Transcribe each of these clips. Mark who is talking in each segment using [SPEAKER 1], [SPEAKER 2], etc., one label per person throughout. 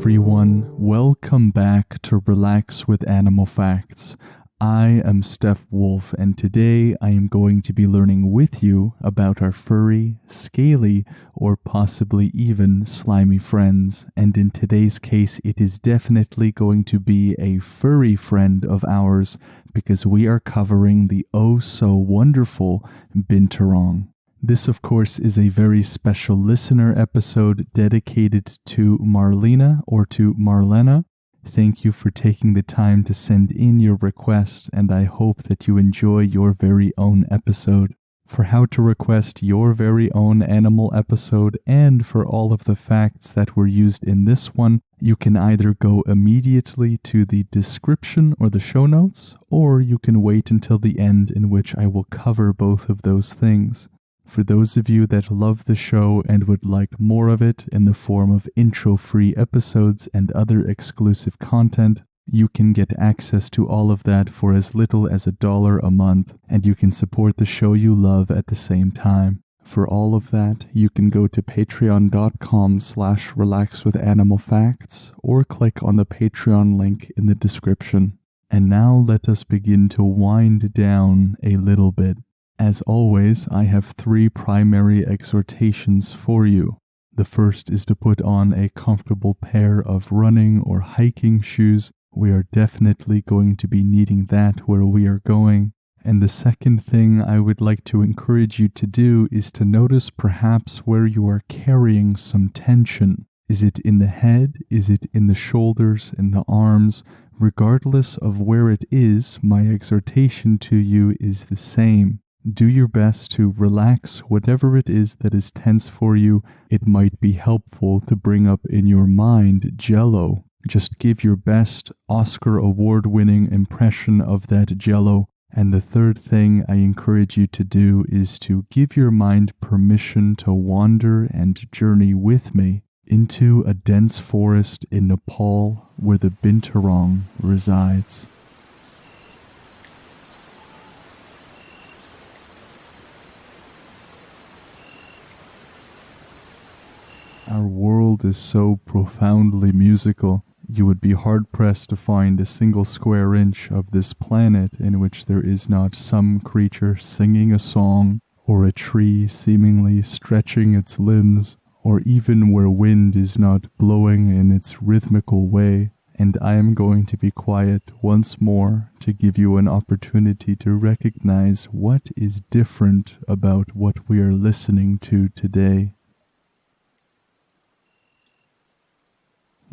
[SPEAKER 1] everyone. Welcome back to Relax with Animal Facts. I am Steph Wolf, and today I am going to be learning with you about our furry, scaly, or possibly even slimy friends. And in today's case, it is definitely going to be a furry friend of ours because we are covering the oh-so-wonderful Binturong. This, of course, is a very special listener episode dedicated to Marlena or to Marlena. Thank you for taking the time to send in your request, and I hope that you enjoy your very own episode. For how to request your very own animal episode and for all of the facts that were used in this one, you can either go immediately to the description or the show notes, or you can wait until the end in which I will cover both of those things. For those of you that love the show and would like more of it in the form of intro-free episodes and other exclusive content, you can get access to all of that for as little as $1 a month, and you can support the show you love at the same time. For all of that, you can go to patreon.com/relaxwithanimalfacts or click on the Patreon link in the description. And now let us begin to wind down a little bit. As always, I have 3 primary exhortations for you. The first is to put on a comfortable pair of running or hiking shoes. We are definitely going to be needing that where we are going. And the second thing I would like to encourage you to do is to notice perhaps where you are carrying some tension. Is it in the head? Is it in the shoulders, in the arms? Regardless of where it is, my exhortation to you is the same. Do your best to relax whatever it is that is tense for you. It might be helpful to bring up in your mind Jell-O. Just give your best Oscar award-winning impression of that Jell-O. And the third thing I encourage you to do is to give your mind permission to wander and journey with me into a dense forest in Nepal where the Binturong resides. Our world is so profoundly musical, you would be hard-pressed to find a single square inch of this planet in which there is not some creature singing a song, or a tree seemingly stretching its limbs, or even where wind is not blowing in its rhythmical way. And I am going to be quiet once more to give you an opportunity to recognize what is different about what we are listening to today.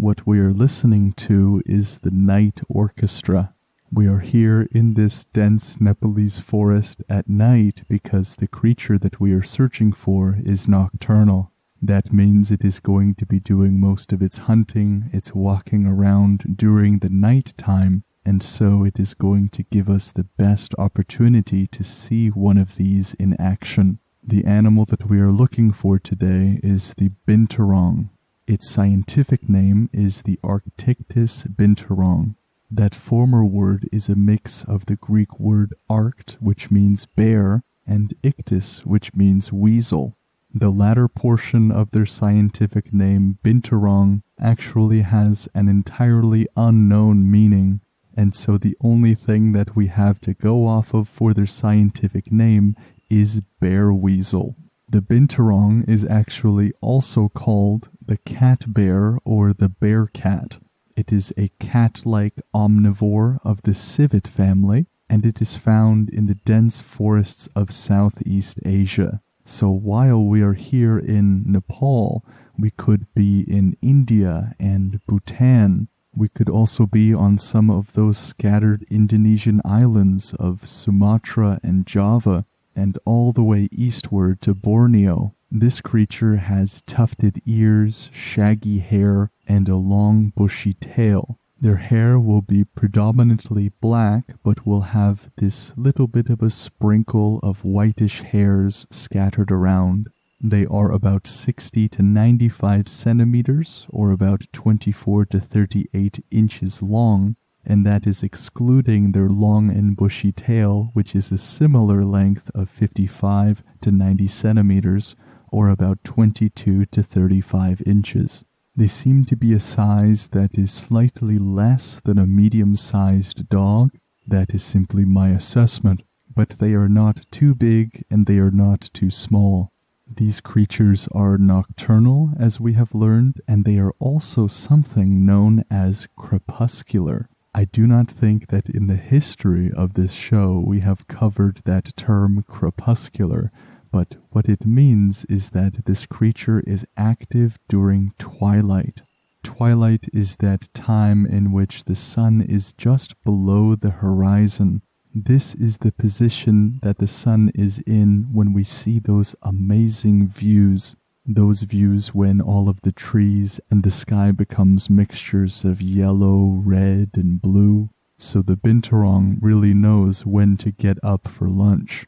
[SPEAKER 1] What we are listening to is the night orchestra. We are here in this dense Nepalese forest at night because the creature that we are searching for is nocturnal. That means it is going to be doing most of its hunting, its walking around during the night time, and so it is going to give us the best opportunity to see one of these in action. The animal that we are looking for today is the Binturong. Its scientific name is the Arctictis binturong. That former word is a mix of the Greek word arct, which means bear, and ictus, which means weasel. The latter portion of their scientific name, Binturong, actually has an entirely unknown meaning, and so the only thing that we have to go off of for their scientific name is bear weasel. The Binturong is actually also called the cat bear or the bear cat. It is a cat-like omnivore of the civet family, and it is found in the dense forests of Southeast Asia. So while we are here in Nepal, we could be in India and Bhutan. We could also be on some of those scattered Indonesian islands of Sumatra and Java, and all the way eastward to Borneo. This creature has tufted ears, shaggy hair, and a long bushy tail. Their hair will be predominantly black, but will have this little bit of a sprinkle of whitish hairs scattered around. They are about 60 to 95 centimeters, or about 24 to 38 inches long, and that is excluding their long and bushy tail, which is a similar length of 55 to 90 centimeters, or about 22 to 35 inches. They seem to be a size that is slightly less than a medium-sized dog. That is simply my assessment, but they are not too big and they are not too small. These creatures are nocturnal, as we have learned, and they are also something known as crepuscular. I do not think that in the history of this show we have covered that term crepuscular, but what it means is that this creature is active during twilight. Twilight is that time in which the sun is just below the horizon. This is the position that the sun is in when we see those amazing views. Those views when all of the trees and the sky becomes mixtures of yellow, red, and blue. So the Binturong really knows when to get up for lunch.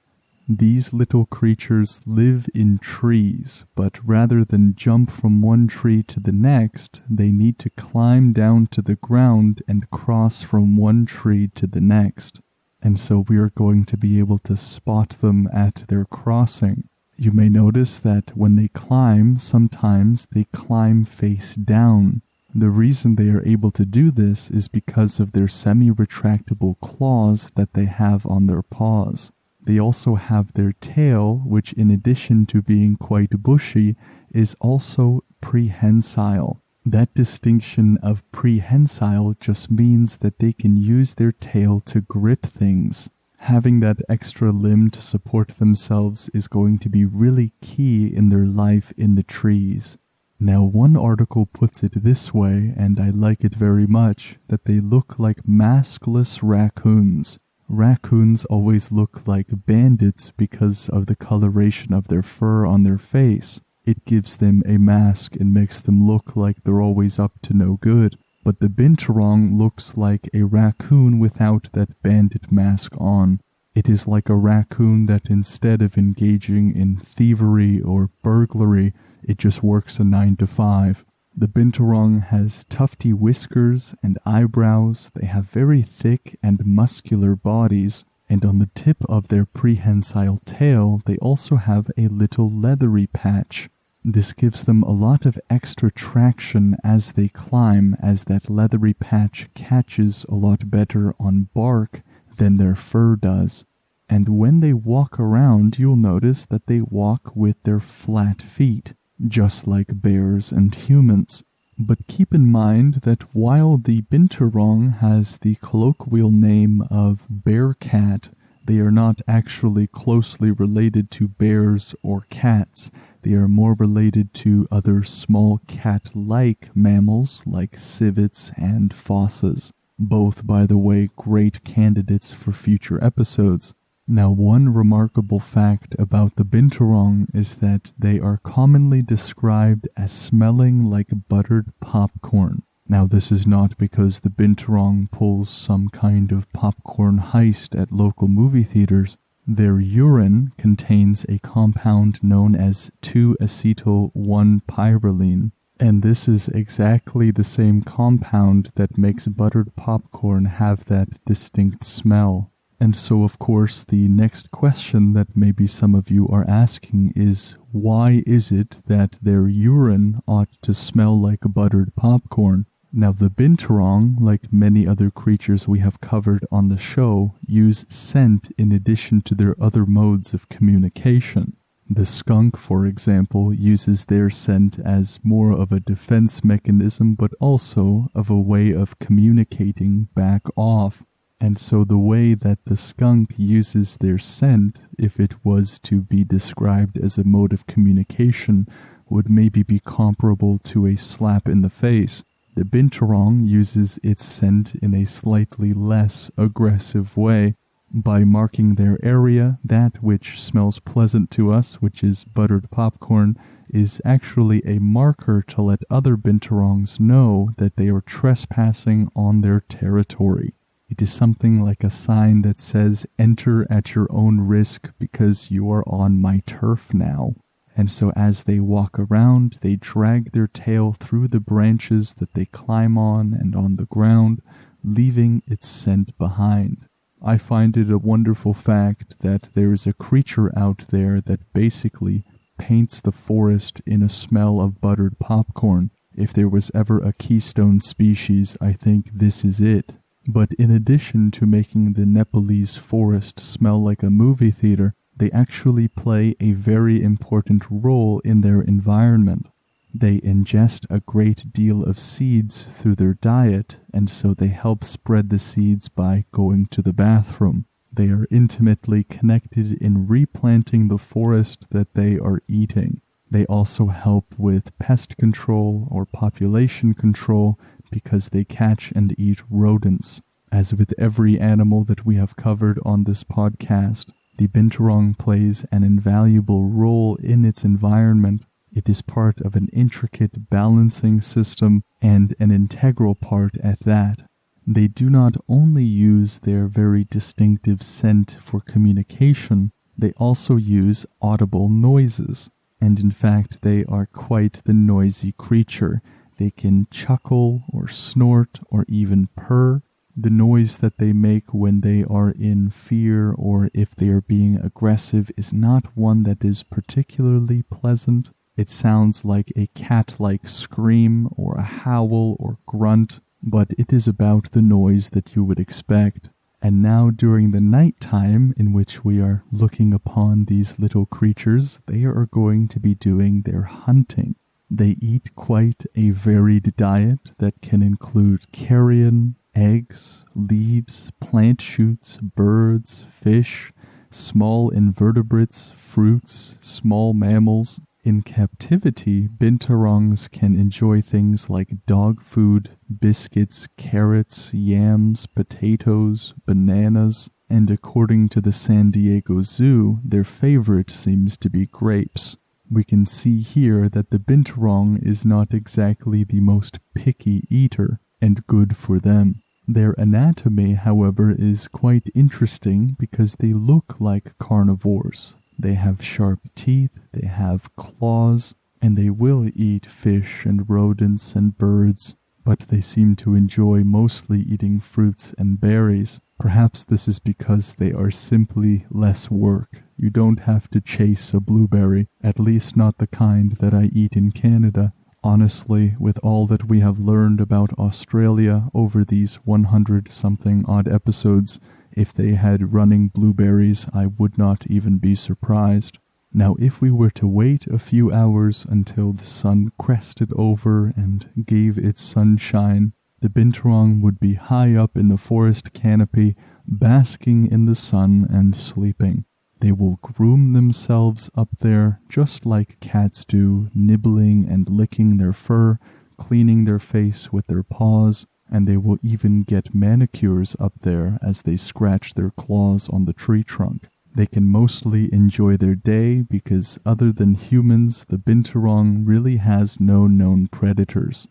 [SPEAKER 1] These little creatures live in trees, but rather than jump from one tree to the next, they need to climb down to the ground and cross from one tree to the next. And so we are going to be able to spot them at their crossing. You may notice that when they climb, sometimes they climb face down. The reason they are able to do this is because of their semi-retractable claws that they have on their paws. They also have their tail, which in addition to being quite bushy, is also prehensile. That distinction of prehensile just means that they can use their tail to grip things. Having that extra limb to support themselves is going to be really key in their life in the trees. Now, one article puts it this way, and I like it very much, that they look like maskless raccoons. Raccoons always look like bandits because of the coloration of their fur on their face. It gives them a mask and makes them look like they're always up to no good. But the Binturong looks like a raccoon without that bandit mask on. It is like a raccoon that instead of engaging in thievery or burglary, it just works a 9 to 5. The Binturong has tufty whiskers and eyebrows. They have very thick and muscular bodies, and on the tip of their prehensile tail, they also have a little leathery patch. This gives them a lot of extra traction as they climb, as that leathery patch catches a lot better on bark than their fur does. And when they walk around, you'll notice that they walk with their flat feet, just like bears and humans. But keep in mind that while the Binturong has the colloquial name of bear cat, they are not actually closely related to bears or cats. They are more related to other small cat-like mammals like civets and fosses. Both, by the way, great candidates for future episodes. Now, one remarkable fact about the Binturong is that they are commonly described as smelling like buttered popcorn. Now, this is not because the Binturong pulls some kind of popcorn heist at local movie theaters. Their urine contains a compound known as 2-acetyl-1-pyrroline, and this is exactly the same compound that makes buttered popcorn have that distinct smell. And so, of course, the next question that maybe some of you are asking is, why is it that their urine ought to smell like buttered popcorn? Now, the Binturong, like many other creatures we have covered on the show, use scent in addition to their other modes of communication. The skunk, for example, uses their scent as more of a defense mechanism, but also of a way of communicating back off. And so the way that the skunk uses their scent, if it was to be described as a mode of communication, would maybe be comparable to a slap in the face. The Binturong uses its scent in a slightly less aggressive way. By marking their area, that which smells pleasant to us, which is buttered popcorn, is actually a marker to let other Binturongs know that they are trespassing on their territory. It is something like a sign that says, "Enter at your own risk because you are on my turf now." And so as they walk around, they drag their tail through the branches that they climb on and on the ground, leaving its scent behind. I find it a wonderful fact that there is a creature out there that basically paints the forest in a smell of buttered popcorn. If there was ever a keystone species, I think this is it. But in addition to making the Nepalese forest smell like a movie theater, they actually play a very important role in their environment. They ingest a great deal of seeds through their diet, and so they help spread the seeds by going to the bathroom. They are intimately connected in replanting the forest that they are eating. They also help with pest control or population control because they catch and eat rodents. As with every animal that we have covered on this podcast, the binturong plays an invaluable role in its environment. It is part of an intricate balancing system and an integral part at that. They do not only use their very distinctive scent for communication, they also use audible noises. And in fact, they are quite the noisy creature. They can chuckle or snort or even purr. The noise that they make when they are in fear or if they are being aggressive is not one that is particularly pleasant. It sounds like a cat-like scream or a howl or grunt, but it is about the noise that you would expect. And now during the night time in which we are looking upon these little creatures, they are going to be doing their hunting. They eat quite a varied diet that can include carrion, eggs, leaves, plant shoots, birds, fish, small invertebrates, fruits, small mammals. In captivity, binturongs can enjoy things like dog food, biscuits, carrots, yams, potatoes, bananas, and according to the San Diego Zoo, their favorite seems to be grapes. We can see here that the binturong is not exactly the most picky eater, and good for them. Their anatomy, however, is quite interesting because they look like carnivores. They have sharp teeth, they have claws, and they will eat fish and rodents and birds, but they seem to enjoy mostly eating fruits and berries. Perhaps this is because they are simply less work. You don't have to chase a blueberry, at least not the kind that I eat in Canada. Honestly, with all that we have learned about Australia over these 100-something odd episodes, if they had running blueberries, I would not even be surprised. Now, if we were to wait a few hours until the sun crested over and gave its sunshine, the binturong would be high up in the forest canopy, basking in the sun and sleeping. They will groom themselves up there just like cats do, nibbling and licking their fur, cleaning their face with their paws, and they will even get manicures up there as they scratch their claws on the tree trunk. They can mostly enjoy their day because other than humans, the binturong really has no known predators.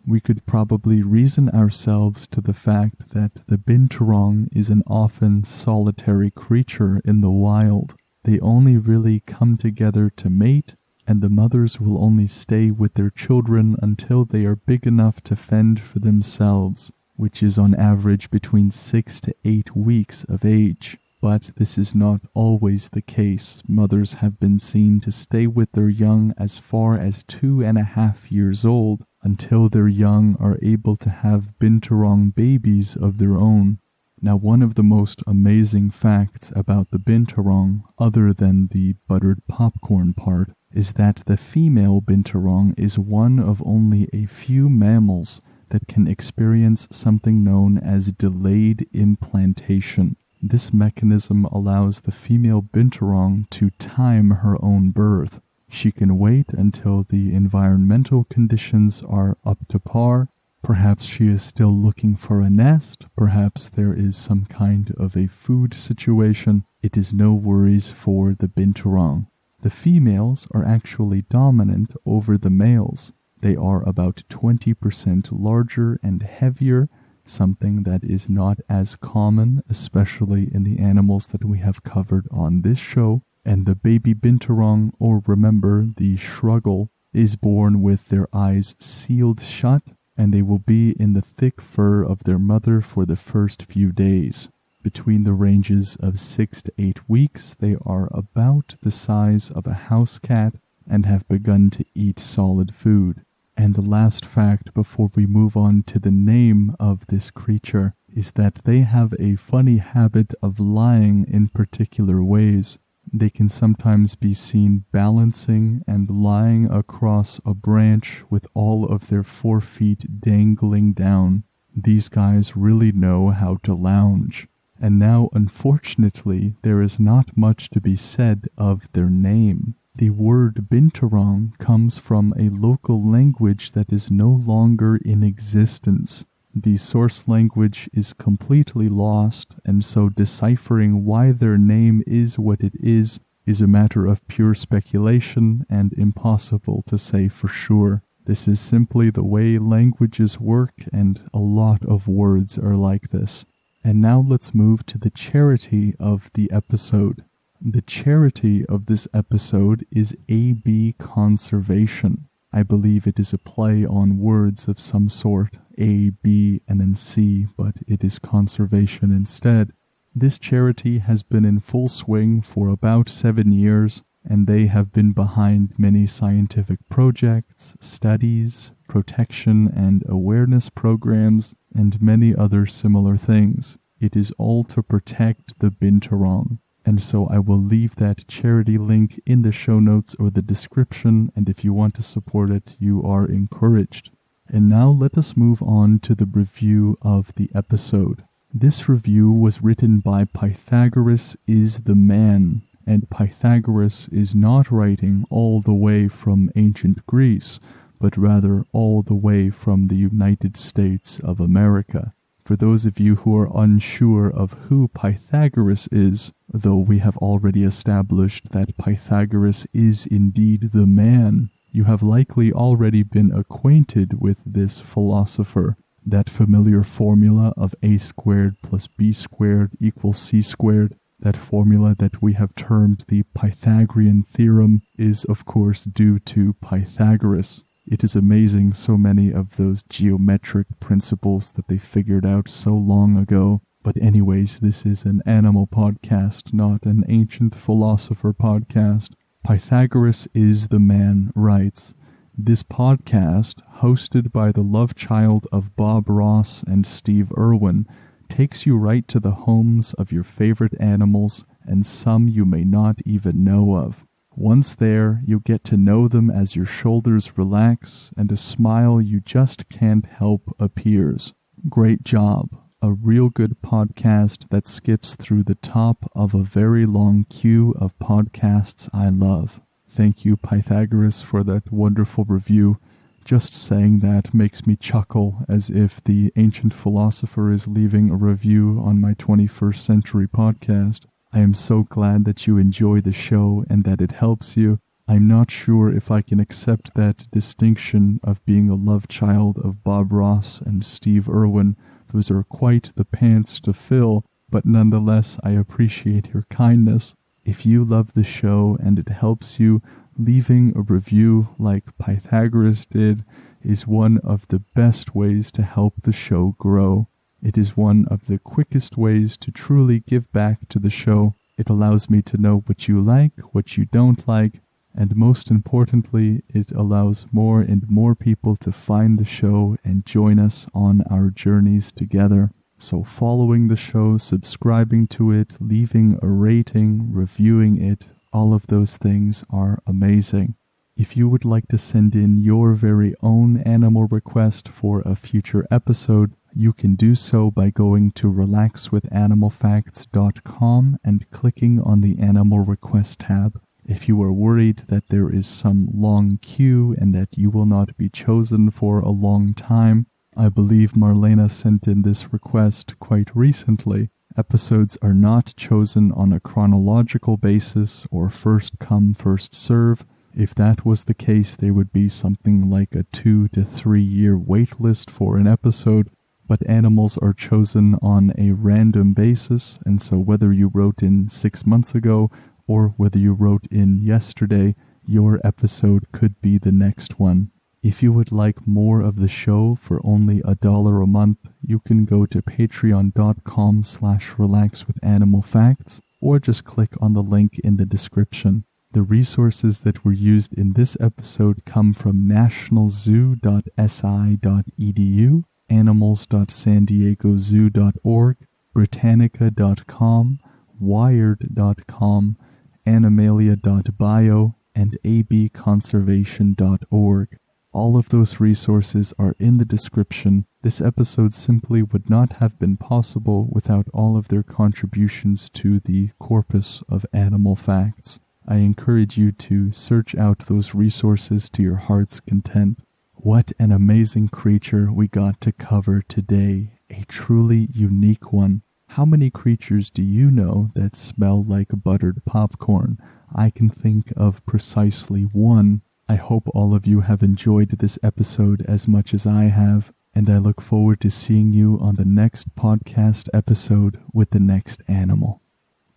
[SPEAKER 1] We could probably reason ourselves to the fact that the binturong is an often solitary creature in the wild. They only really come together to mate, and the mothers will only stay with their children until they are big enough to fend for themselves, which is on average between 6 to 8 weeks of age. But this is not always the case. Mothers have been seen to stay with their young as far as 2.5 years old until their young are able to have binturong babies of their own. Now, one of the most amazing facts about the binturong, other than the buttered popcorn part, is that the female binturong is one of only a few mammals that can experience something known as delayed implantation. This mechanism allows the female binturong to time her own birth. She can wait until the environmental conditions are up to par. Perhaps she is still looking for a nest. Perhaps there is some kind of a food situation. It is no worries for the binturong. The females are actually dominant over the males. They are about 20% larger and heavier, something that is not as common, especially in the animals that we have covered on this show. And the baby binturong, or remember, the shruggle, is born with their eyes sealed shut, and they will be in the thick fur of their mother for the first few days. Between the ranges of 6 to 8 weeks, they are about the size of a house cat and have begun to eat solid food. And the last fact before we move on to the name of this creature is that they have a funny habit of lying in particular ways. They can sometimes be seen balancing and lying across a branch with all of their 4 feet dangling down. These guys really know how to lounge. And now, unfortunately, there is not much to be said of their name. The word Binturong comes from a local language that is no longer in existence. The source language is completely lost, and so deciphering why their name is what it is a matter of pure speculation and impossible to say for sure. This is simply the way languages work, and a lot of words are like this. And now let's move to the charity of the episode. The charity of this episode is AB Conservation. I believe it is a play on words of some sort, A, B, and then C, but it is conservation instead. This charity has been in full swing for about 7 years, and they have been behind many scientific projects, studies, protection and awareness programs, and many other similar things. It is all to protect the Binturong. And so I will leave that charity link in the show notes or the description, and if you want to support it, you are encouraged. And now let us move on to the review of the episode. This review was written by Pythagoras is the Man, and Pythagoras is not writing all the way from ancient Greece, but rather all the way from the United States of America. For those of you who are unsure of who Pythagoras is, though we have already established that Pythagoras is indeed the man, you have likely already been acquainted with this philosopher, that familiar formula of a squared plus b squared equals c squared. That formula that we have termed the Pythagorean theorem is of course due to Pythagoras. It is amazing so many of those geometric principles that they figured out so long ago. But anyways, this is an animal podcast, not an ancient philosopher podcast. Pythagoras is the Man writes, "This podcast, hosted by the love child of Bob Ross and Steve Irwin, takes you right to the homes of your favorite animals, and some you may not even know of. Once there, you get to know them as your shoulders relax and a smile you just can't help appears. Great job. A real good podcast that skips through the top of a very long queue of podcasts I love." Thank you, Pythagoras, for that wonderful review. Just saying that makes me chuckle as if the ancient philosopher is leaving a review on my 21st century podcast. I am so glad that you enjoy the show and that it helps you. I'm not sure if I can accept that distinction of being a love child of Bob Ross and Steve Irwin. Those are quite the pants to fill, but nonetheless, I appreciate your kindness. If you love the show and it helps you, leaving a review like Pythagoras did is one of the best ways to help the show grow. It is one of the quickest ways to truly give back to the show. It allows me to know what you like, what you don't like, and most importantly, it allows more and more people to find the show and join us on our journeys together. So following the show, subscribing to it, leaving a rating, reviewing it, all of those things are amazing. If you would like to send in your very own animal request for a future episode, you can do so by going to relaxwithanimalfacts.com and clicking on the Animal Request tab. If you are worried that there is some long queue and that you will not be chosen for a long time, I believe Marlena sent in this request quite recently. Episodes are not chosen on a chronological basis or first come, first serve. If that was the case, there would be something like a 2 to 3 year wait list for an episode, but animals are chosen on a random basis, and so whether you wrote in 6 months ago or whether you wrote in yesterday, your episode could be the next one. If you would like more of the show for only $1 a month, you can go to patreon.com/relaxwithanimalfacts or just click on the link in the description. The resources that were used in this episode come from nationalzoo.si.edu, animals.sandiegozoo.org, britannica.com, wired.com, animalia.bio, and abconservation.org. All of those resources are in the description. This episode simply would not have been possible without all of their contributions to the corpus of animal facts. I encourage you to search out those resources to your heart's content. What an amazing creature we got to cover today, a truly unique one. How many creatures do you know that smell like buttered popcorn? I can think of precisely one. I hope all of you have enjoyed this episode as much as I have, and I look forward to seeing you on the next podcast episode with the next animal.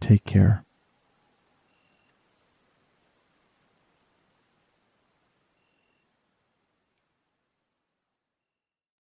[SPEAKER 1] Take care.